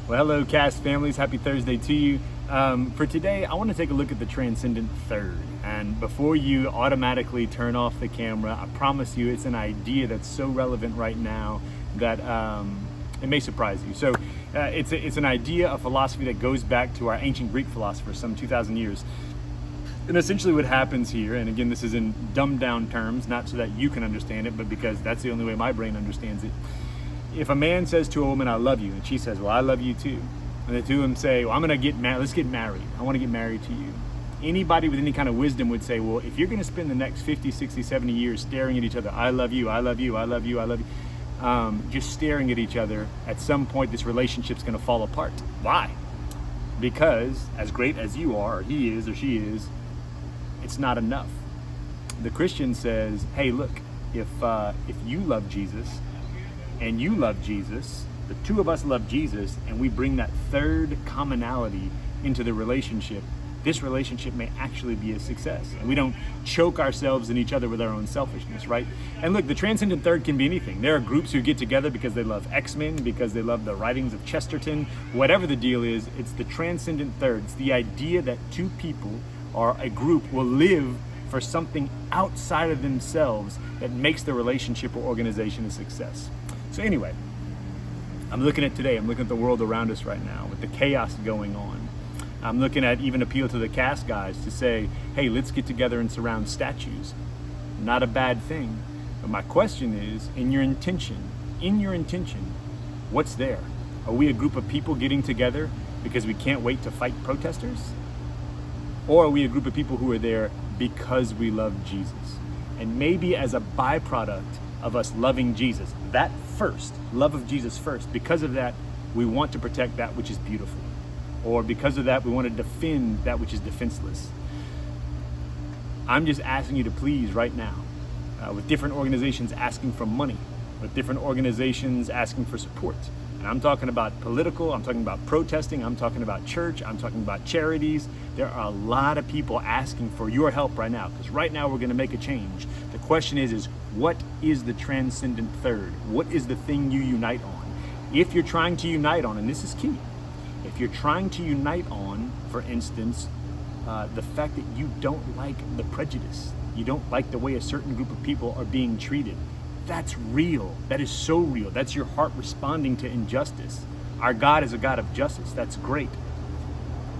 Well, hello, cast families. Happy Thursday to you. For today, I want to take a look at the transcendent third. And before you automatically turn off the camera, I promise you it's an idea that's so relevant right now that it may surprise you. So it's an idea, a philosophy that goes back to our ancient Greek philosophers some 2,000 years. And essentially what happens here, and again, this is in dumbed down terms, not so that you can understand it, but because that's the only way my brain understands it. If a man says to a woman, I love you, and she says, well, I love you too, and the two of them say, well, I'm going to get married, let's get married. I want to get married to you. Anybody with any kind of wisdom would say, well, if you're going to spend the next 50, 60, 70 years staring at each other, I love you, I love you, I love you, I love you, just staring at each other, at some point this relationship's going to fall apart. Why? Because as great as you are, or he is, or she is, it's not enough. The Christian says, hey, look, if you love Jesus, and you love Jesus, the two of us love Jesus, and we bring that third commonality into the relationship, this relationship may actually be a success. And we don't choke ourselves in each other with our own selfishness, right? And look, the transcendent third can be anything. There are groups who get together because they love X-Men, because they love the writings of Chesterton. Whatever the deal is, it's the transcendent third. It's the idea that two people or a group will live for something outside of themselves that makes the relationship or organization a success. So anyway, I'm looking at today, I'm looking at the world around us right now with the chaos going on. I'm looking at even appeal to the cast guys to say, hey, let's get together and surround statues. Not a bad thing. But my question is, in your intention, what's there? Are we a group of people getting together because we can't wait to fight protesters? Or are we a group of people who are there because we love Jesus? And maybe as a byproduct of us loving Jesus, that first, love of Jesus first, because of that, we want to protect that which is beautiful. Or because of that, we want to defend that which is defenseless. I'm just asking you to please right now, with different organizations asking for money, with different organizations asking for support. And I'm talking about political, I'm talking about protesting, I'm talking about church, I'm talking about charities. There are a lot of people asking for your help right now, because right now we're going to make a change. The question is what is the transcendent third? What is the thing you unite on? If you're trying to unite on, and this is key, if you're trying to unite on, for instance, the fact that you don't like the prejudice, you don't like the way a certain group of people are being treated, that's real. That is so real. That's your heart responding to injustice. Our God is a God of justice. That's great.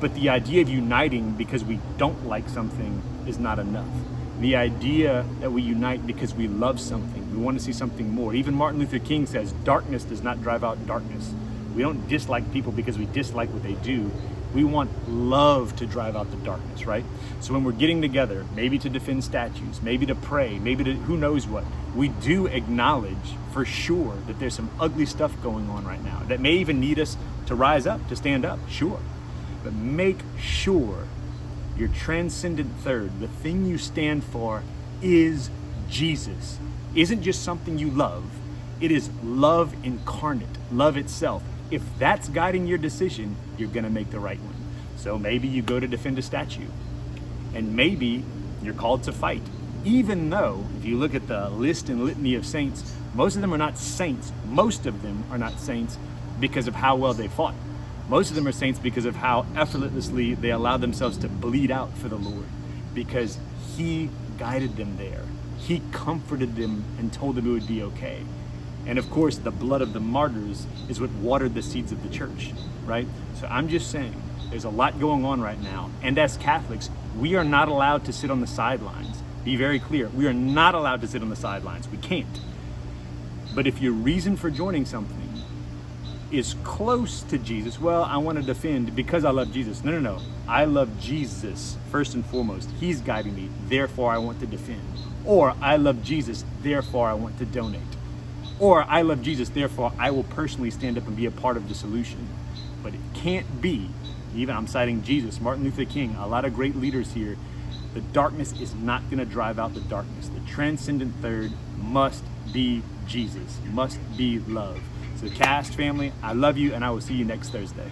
But the idea of uniting because we don't like something is not enough. The idea that we unite because we love something, we want to see something more. Even Martin Luther King says, darkness does not drive out darkness. We don't dislike people because we dislike what they do. We want love to drive out the darkness, right? So when we're getting together, maybe to defend statues, maybe to pray, maybe to who knows what, we do acknowledge for sure that there's some ugly stuff going on right now that may even need us to rise up, to stand up, sure. But make sure your transcendent third, the thing you stand for, is Jesus. Isn't just something you love, it is love incarnate, love itself. If that's guiding your decision, you're gonna make the right one. So maybe you go to defend a statue, and maybe you're called to fight. Even though, if you look at the list and litany of saints, most of them are not saints. Most of them are not saints because of how well they fought. Most of them are saints because of how effortlessly they allowed themselves to bleed out for the Lord, because He guided them there. He comforted them and told them it would be okay. And of course, the blood of the martyrs is what watered the seeds of the church, right? So I'm just saying, there's a lot going on right now. And as Catholics, we are not allowed to sit on the sidelines. Be very clear, we are not allowed to sit on the sidelines. We can't. But if your reason for joining something is close to Jesus, well, I want to defend because I love Jesus. No. I love Jesus first and foremost. He's guiding me, therefore I want to defend. Or I love Jesus, therefore I want to donate. Or I love Jesus, therefore I will personally stand up and be a part of the solution. But it can't be, even I'm citing Jesus, Martin Luther King, a lot of great leaders here, the darkness is not going to drive out the darkness. The transcendent third must be Jesus, must be love. So cast family, I love you, and I will see you next Thursday.